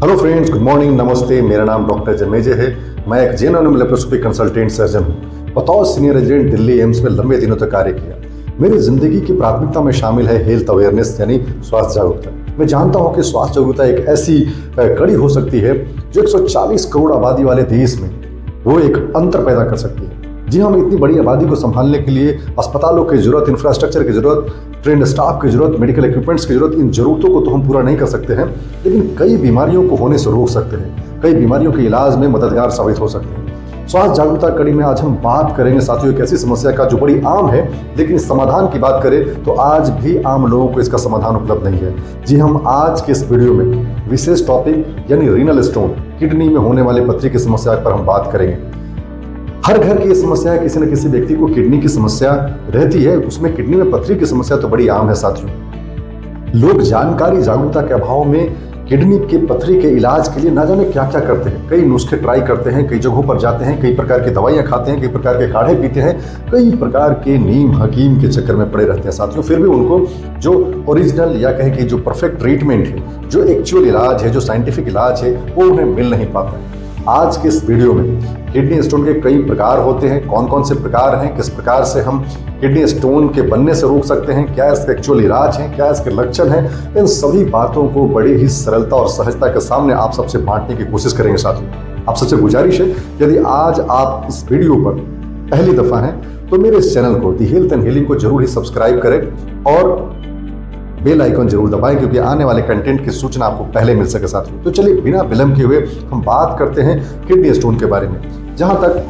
Hello friends, good morning, नमस्ते। मेरा नाम डॉक्टर जमेजे है। मैं एक जेन्युइन लेप्रोस्कोपी कंसल्टेंट सर्जन हूँ। बतौर सीनियर रेजिडेंट दिल्ली एम्स में लंबे दिनों तक कार्य किया। मेरी जिंदगी की प्राथमिकता में शामिल है हेल्थ अवेयरनेस यानी स्वास्थ्य जागरूकता। मैं जानता हूँ कि स्वास्थ्य जागरूकता एक ऐसी कड़ी हो सकती है जो 140 करोड़ आबादी वाले देश में वो एक अंतर पैदा कर सकती है। जी हम इतनी बड़ी आबादी को संभालने के लिए अस्पतालों की जरूरत, इंफ्रास्ट्रक्चर की जरूरत, ट्रेंड स्टाफ की जरूरत, मेडिकल इक्विपमेंट्स की जरूरत, इन जरूरतों को तो हम पूरा नहीं कर सकते हैं, लेकिन कई बीमारियों को होने से रोक सकते हैं, कई बीमारियों के इलाज में मददगार साबित हो सकते हैं। स्वास्थ्य जागरूकता कड़ी में आज हम बात करेंगे साथियों एक ऐसी समस्या का जो बड़ी आम है, लेकिन समाधान की बात करें तो आज भी आम लोगों को इसका समाधान उपलब्ध नहीं है। जी हम आज के इस वीडियो में विशेष टॉपिक यानी रीनल स्टोन, किडनी में होने वाली पथरी की समस्या पर हम बात करेंगे। हर घर की ये समस्या है, किसी न किसी व्यक्ति को किडनी की समस्या रहती है, उसमें किडनी में पथरी की समस्या तो बड़ी आम है साथियों। लोग जानकारी जागरूकता के अभाव में किडनी के पथरी के इलाज के लिए ना जाने क्या क्या करते हैं। कई नुस्खे ट्राई करते हैं, कई जगहों पर जाते हैं, कई प्रकार की दवाइयां खाते हैं, कई प्रकार के काढ़े पीते हैं, कई प्रकार के नीम हकीम के चक्कर में पड़े रहते हैं साथियों। फिर भी उनको जो ओरिजिनल या कहें कि जो परफेक्ट ट्रीटमेंट है, जो एक्चुअल इलाज है, जो साइंटिफिक इलाज है, वो उन्हें मिल नहीं पाता है। आज के इस वीडियो में किडनी स्टोन के कई प्रकार होते हैं, कौन कौन से प्रकार हैं, किस प्रकार से हम किडनी स्टोन के बनने से रोक सकते हैं, क्या इसके एक्चुअल इलाज हैं, क्या इसके लक्षण हैं, इन सभी बातों को बड़ी ही सरलता और सहजता के सामने आप सबसे बांटने की कोशिश करेंगे साथियों। आप सबसे गुजारिश है, यदि आज आप इस वीडियो पर पहली दफा हैं तो मेरे इस चैनल को दी हेल्थ एंड हीलिंग को जरूर ही सब्सक्राइब करें और बेल आइकन जरूर दबाएं, क्योंकि आने वाले कंटेंट की सूचना आपको पहले मिल सके साथियों। तो चलिए बिना विलंब किए हुए हम बात करते हैं किडनी स्टोन के बारे में। जहां तक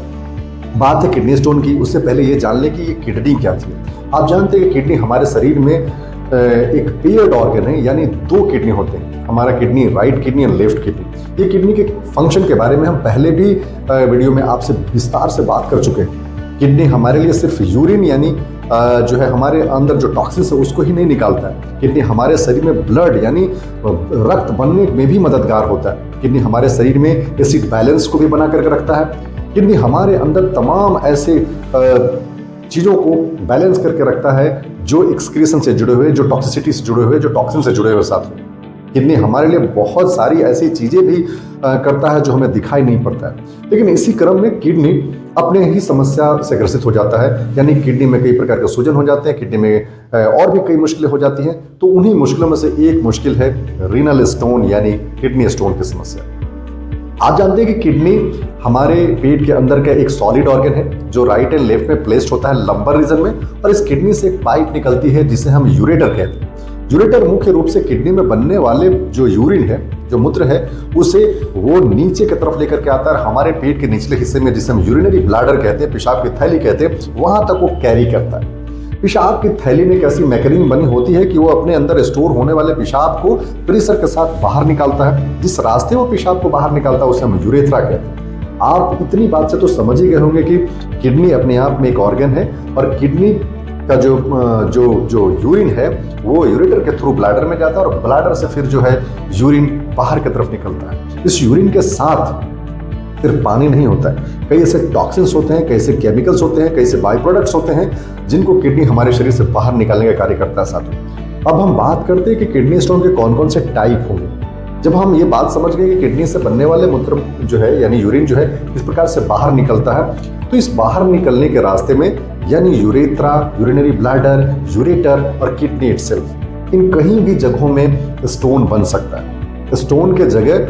बात है किडनी स्टोन की, उससे पहले ये जान लें कि ये किडनी क्या थी। आप जानते हैं कि किडनी हमारे शरीर में एक पेयर्ड ऑर्गन है, यानी दो किडनी होते हैं। हमारा किडनी राइट किडनी और लेफ्ट किडनी। ये किडनी के फंक्शन के बारे में हम पहले भी वीडियो में आपसे विस्तार से बात कर चुके हैं। किडनी हमारे लिए सिर्फ यूरिन यानी जो है हमारे अंदर जो टॉक्सिन्स है उसको ही नहीं निकालता है। किडनी हमारे शरीर में ब्लड यानी रक्त बनने में भी मददगार होता है। किडनी हमारे शरीर में एसिड बैलेंस को भी बना करके रखता है। किडनी हमारे अंदर तमाम ऐसे चीज़ों को बैलेंस करके रखता है जो एक्सक्रीशन से जुड़े हुए, जो टॉक्सिसिटी से जुड़े हुए, जो टॉक्सिन से जुड़े हुए साथ में। किडनी हमारे लिए बहुत सारी ऐसी चीज़ें भी करता है जो हमें दिखाई नहीं पड़ता है, लेकिन इसी क्रम में किडनी अपने ही समस्या से ग्रसित हो जाता है। यानी किडनी में कई प्रकार के सूजन हो जाते हैं, किडनी में और भी कई मुश्किलें हो जाती हैं। तो उन्हीं मुश्किलों में से एक मुश्किल है रीनल स्टोन यानी किडनी स्टोन की समस्या। आप जानते हैं कि किडनी हमारे पेट के अंदर का एक सॉलिड ऑर्गन है जो राइट एंड लेफ्ट में प्लेस्ड होता है लंबर रीजन में, और इस किडनी से एक पाइप निकलती है जिसे हम यूरेटर कहते हैं। यूरेटर मुख्य रूप से किडनी में बनने वाले जो यूरिन है, जो मूत्र है, उसे वो नीचे की तरफ लेकर के आता है। हमारे पेट के निचले हिस्से में, जिसे हम यूरिनरी ब्लैडर कहते हैं, पेशाब की थैली कहते हैं, वहां तक वो कैरी करता है। पेशाब की थैली में एक ऐसी मैकेनिज्म बनी होती है कि वो अपने अंदर स्टोर होने वाले पेशाब को प्रेशर के साथ बाहर निकालता है। जिस रास्ते वो पेशाब को बाहर निकालता है उसे हम यूरेथ्रा कहते हैं। आप इतनी बात से तो समझ ही गए होंगे कि किडनी अपने आप में एक ऑर्गन है, और किडनी का जो यूरिन है वो यूरेटर के थ्रू ब्लैडर में जाता है, और ब्लैडर से फिर जो है यूरिन बाहर की तरफ निकलता है। इस यूरिन के साथ सिर्फ पानी नहीं होता है, कई ऐसे टॉक्सिन्स होते हैं, कई ऐसे केमिकल्स होते हैं, कई ऐसे बाई प्रोडक्ट्स होते हैं जिनको किडनी हमारे शरीर से बाहर निकालने का कार्य करता है साथियों। अब हम बात करते हैं कि किडनी स्टोन के कौन कौन से टाइप होंगे। जब हम ये बात समझ गए कि किडनी से बनने वाले मूत्र जो है यानी यूरिन जो है किस प्रकार से बाहर निकलता है, तो इस बाहर निकलने के रास्ते में यानी यूरेथ्रा, यूरिनरी ब्लैडर, यूरेटर और किडनी इटसेल्फ, इन कहीं भी जगहों में स्टोन बन सकता है। स्टोन के जगह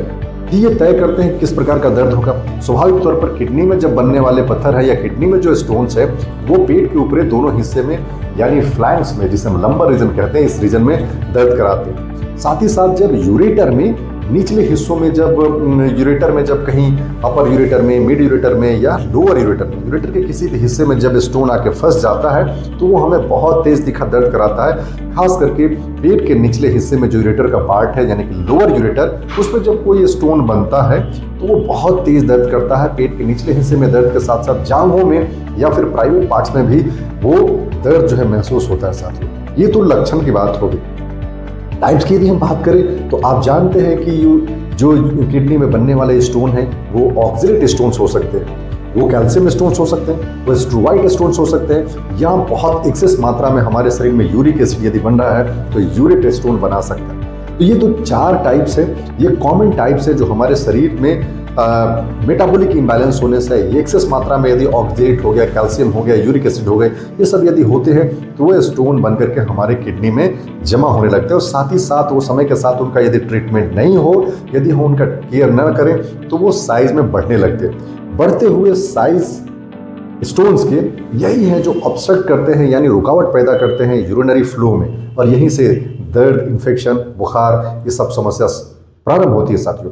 ये तय करते हैं किस प्रकार का दर्द होगा। स्वाभाविक तौर पर किडनी में जब बनने वाले पत्थर है या किडनी में जो स्टोन्स है वो पेट के ऊपरी दोनों हिस्से में यानी फ्लैंक्स में, जिसे हम लंबर रीजन कहते हैं, इस रीजन में दर्द कराते हैं। साथ ही साथ जब यूरेटर में निचले हिस्सों में जब कहीं अपर यूरेटर में, मिड यूरेटर में या लोअर यूरेटर के किसी भी हिस्से में जब स्टोन आके फंस जाता है तो वो हमें बहुत तेज दिखा दर्द कराता है। खास करके पेट के निचले हिस्से में जो यूरेटर का पार्ट है यानी कि लोअर यूरेटर, उसमें जब कोई स्टोन बनता है तो वो बहुत तेज दर्द करता है। पेट के निचले हिस्से में दर्द के साथ साथ जांघों में या फिर प्राइवेट पार्ट्स में भी वो दर्द जो है महसूस होता है साथियों। ये तो लक्षण की बात होगी। टाइप्स की यदि हम बात करें तो आप जानते हैं कि जो किडनी में बनने वाले स्टोन हैं वो ऑक्सलेट स्टोन्स हो सकते हैं, वो कैल्शियम स्टोन्स हो सकते हैं, वो स्ट्रोवाइट स्टोन्स हो सकते हैं, या बहुत एक्सेस मात्रा में हमारे शरीर में यूरिक एसिड यदि बन रहा है तो यूरेट स्टोन बना सकता है। तो ये तो 4 टाइप्स है, ये कॉमन टाइप्स है जो हमारे शरीर में मेटाबॉलिक इम्बैलेंस होने से, ये एक्सेस मात्रा में यदि ऑक्सीडेट हो गया, कैल्शियम हो गया, यूरिक एसिड हो गए, ये सब यदि होते हैं तो वो स्टोन बन करके हमारे किडनी में जमा होने लगते हैं। और साथ ही साथ वो समय के साथ उनका यदि ट्रीटमेंट नहीं हो, यदि हम उनका केयर न करें तो वो साइज में बढ़ने लगते हैं। बढ़ते हुए साइज स्टोन्स के यही हैं जो ऑब्स्ट्रक्ट करते हैं, यानी रुकावट पैदा करते हैं यूरिनरी फ्लो में, और यहीं से दर्द, इन्फेक्शन, बुखार, ये सब समस्या प्रारंभ होती है साथियों।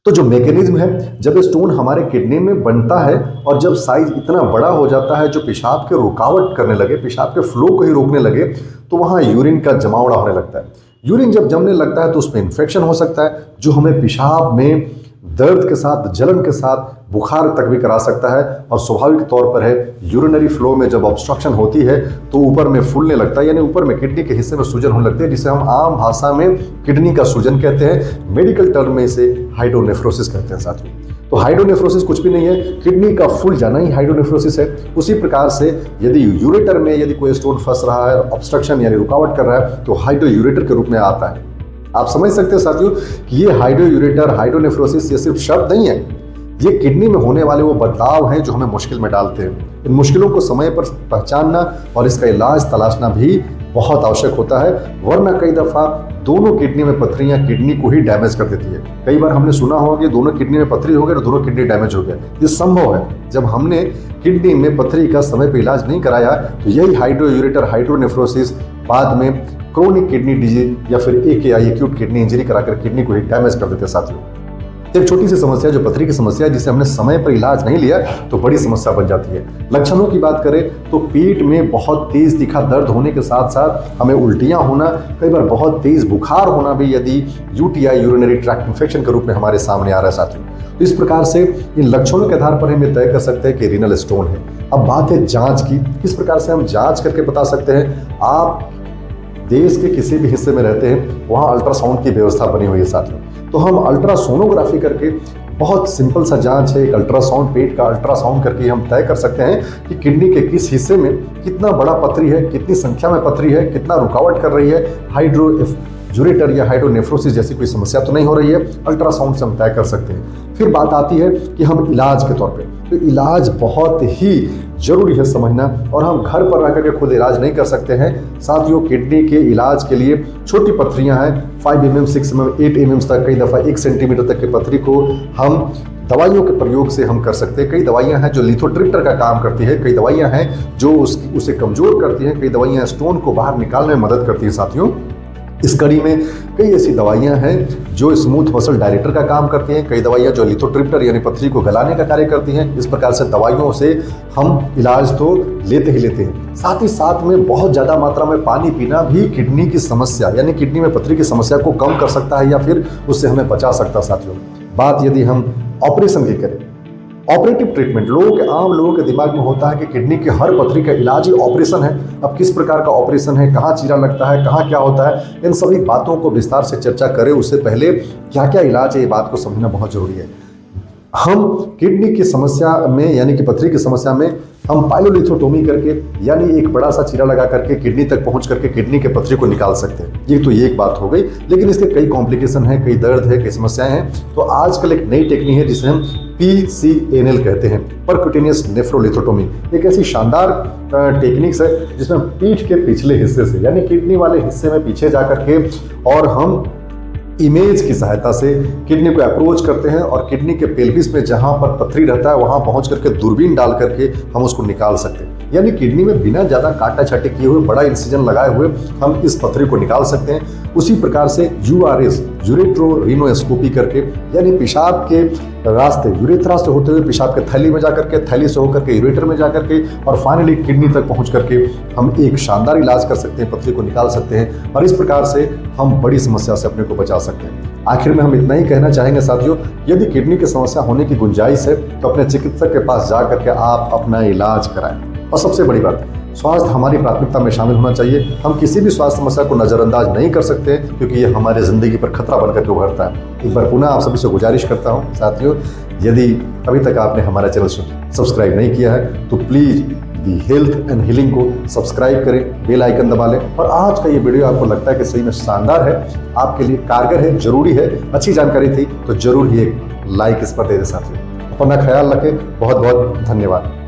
तो जो मैकेनिज्म है, जब स्टोन हमारे किडनी में बनता है और जब साइज इतना बड़ा हो जाता है जो पेशाब के रुकावट करने लगे, पेशाब के फ्लो को ही रोकने लगे, तो वहाँ यूरिन का जमावड़ा होने लगता है। यूरिन जब जमने लगता है तो उसमें इन्फेक्शन हो सकता है, जो हमें पेशाब में दर्द के साथ, जलन के साथ, बुखार तक भी करा सकता है। और स्वाभाविक तौर पर है, यूरिनरी फ्लो में जब ऑब्स्ट्रक्शन होती है तो ऊपर में फूलने लगता है, यानी ऊपर में किडनी के हिस्से में सूजन होने लगती है, जिसे हम आम भाषा में किडनी का सूजन कहते हैं। मेडिकल टर्म में इसे हाइड्रोनेफ्रोसिस कहते हैं साथियों। तो हाइड्रोनेफ्रोसिस कुछ भी नहीं है, किडनी का फूल जाना ही हाइड्रोनेफ्रोसिस है। उसी प्रकार से यदि यूरेटर में यदि कोई स्टोन फंस रहा है, ऑब्स्ट्रक्शन यानी रुकावट कर रहा है, तो हाइड्रोयूरेटर के रूप में आता है। आप समझ सकते हैं साथियों कि ये हाइड्रोयूरेटर, हाइड्रोनेफ्रोसिस ये सिर्फ शब्द नहीं है, ये किडनी में होने वाले वो बदलाव हैं जो हमें मुश्किल में डालते हैं। इन मुश्किलों को समय पर पहचानना और इसका इलाज तलाशना भी बहुत आवश्यक होता है, वरना कई दफ़ा दोनों किडनी में पत्थरियां किडनी को ही डैमेज कर देती है। कई बार हमने सुना होगा कि दोनों किडनी में पत्थरी हो गई और दोनों किडनी डैमेज हो गया। ये संभव है, जब हमने किडनी में पत्थरी का समय पर इलाज नहीं कराया तो यही हाइड्रोयूरेटर, हाइड्रोनेफ्रोसिस बाद में क्रोनिक किडनी डिजीज या फिर AKI, एक्यूट किडनी इंजरी कराकर किडनी को ही डैमेज कर देते साथियों। एक छोटी सी समस्या जो पथरी की समस्या है, जिसे हमने समय पर इलाज नहीं लिया तो बड़ी समस्या बन जाती है। लक्षणों की बात करें तो पेट में बहुत तेज तीखा दर्द होने के साथ साथ हमें उल्टियां होना, कई बार बहुत तेज बुखार होना भी यदि UTI, यूरिनरी ट्रैक्ट इन्फेक्शन के रूप में हमारे सामने आ रहा है साथियों। तो इस प्रकार से इन लक्षणों के आधार पर हम ये तय कर सकते हैं कि रीनल स्टोन है। अब बात है जांच की, किस प्रकार से हम जांच करके बता सकते हैं। आप देश के किसी भी हिस्से में रहते हैं, वहाँ अल्ट्रासाउंड की व्यवस्था बनी हुई है साथियों। तो हम अल्ट्रासोनोग्राफी करके, बहुत सिंपल सा जांच है, एक अल्ट्रासाउंड, पेट का अल्ट्रासाउंड करके हम तय कर सकते हैं कि किडनी के किस हिस्से में कितना बड़ा पथरी है, कितनी संख्या में पथरी है, कितना रुकावट कर रही है, हाइड्रोयूरेटर या हाइड्रोनेफ्रोसिस जैसी कोई समस्या तो नहीं हो रही है। अल्ट्रासाउंड से हम तय कर सकते हैं। फिर बात आती है कि हम इलाज के तौर पे, तो इलाज बहुत ही जरूरी है समझना, और हम घर पर रह करके खुद इलाज नहीं कर सकते हैं साथियों। किडनी के इलाज के लिए छोटी पथरियां हैं, 5 mm, 6 mm, 8 mm तक, कई दफ़ा 1 सेंटीमीटर तक की पथरी को हम दवाइयों के प्रयोग से हम कर सकते हैं। कई दवाइयां हैं जो लिथोट्रिप्टर का काम करती है, कई दवाइयां हैं जो उसे कमज़ोर करती हैं, कई दवाइयां स्टोन को बाहर निकालने में मदद करती हैं साथियों। इस कड़ी में कई ऐसी दवाइयां हैं जो स्मूथ मसल डायलेटर का काम करती हैं, कई दवाइयां जो लिथोट्रिप्टर यानी पथरी को गलाने का कार्य करती हैं। इस प्रकार से दवाइयों से हम इलाज तो लेते ही लेते हैं। साथ ही साथ में बहुत ज़्यादा मात्रा में पानी पीना भी किडनी की समस्या यानी किडनी में पथरी की समस्या को कम कर सकता है या फिर उससे हमें बचा सकता है साथियों। बात यदि हम ऑपरेशन की करें, ऑपरेटिव ट्रीटमेंट, आम लोगों के दिमाग में होता है कि किडनी की हर पथरी का इलाज ही ऑपरेशन है। अब किस प्रकार का ऑपरेशन है, कहाँ चीरा लगता है, कहाँ क्या होता है, इन सभी बातों को विस्तार से चर्चा करें उससे पहले क्या क्या इलाज है ये बात को समझना बहुत जरूरी है। हम किडनी की समस्या में यानी कि पथरी की समस्या में हम पाइलोलिथोटोमी करके यानी एक बड़ा सा चीरा लगा करके किडनी तक पहुंच करके किडनी के पथरी को निकाल सकते हैं। ये तो एक बात हो गई, लेकिन इसके कई कॉम्प्लिकेशन है, कई दर्द है, कई समस्याएं हैं। तो आजकल एक नई टेक्निक है जिसे हम PCNL कहते हैं, परक्यूटेनियस नेफ्रोलिथोटोमी। एक ऐसी शानदार टेक्निक्स है जिसमें पीठ के पिछले हिस्से से यानी किडनी वाले हिस्से में पीछे जा करके और हम इमेज की सहायता से किडनी को अप्रोच करते हैं और किडनी के पेल्विस में जहां पर पथरी रहता है वहां पहुंच करके दूरबीन डाल करके हम उसको निकाल सकते हैं। यानी किडनी में बिना ज़्यादा काटा छाटे किए हुए, बड़ा इंसिजन लगाए हुए हम इस पथरी को निकाल सकते हैं। उसी प्रकार से URS, यूरेट्रोरिनोस्कोपी करके यानी पेशाब के रास्ते, यूरेथ्रा से होते हुए पेशाब के थैली में जाकर के, थैली से होकर के यूरेटर में जाकर के और फाइनली किडनी तक पहुंच करके हम एक शानदार इलाज कर सकते हैं, पथरी को निकाल सकते हैं और इस प्रकार से हम बड़ी समस्या से अपने को बचा सकते हैं। आखिर में हम इतना ही कहना चाहेंगे साथियों, यदि किडनी की समस्या होने की गुंजाइश है तो अपने चिकित्सक के पास जा करके आप अपना इलाज कराएं। और सबसे बड़ी बात, स्वास्थ्य हमारी प्राथमिकता में शामिल होना चाहिए। हम किसी भी स्वास्थ्य समस्या को नज़रअंदाज नहीं कर सकते क्योंकि ये हमारे ज़िंदगी पर खतरा बनकर के उभरता है। एक बार पुनः आप सभी से गुजारिश करता हूँ साथियों, यदि अभी तक आपने हमारा चैनल सब्सक्राइब नहीं किया है तो please the health and healing को सब्सक्राइब करें, बेल आइकन दबा लें। और आज का ये वीडियो आपको लगता है कि सही में शानदार है, आपके लिए कारगर है, जरूरी है, अच्छी जानकारी थी, तो जरूर ही एक लाइक इस पर दे दें साथियों। अपना ख्याल रखें। बहुत बहुत धन्यवाद।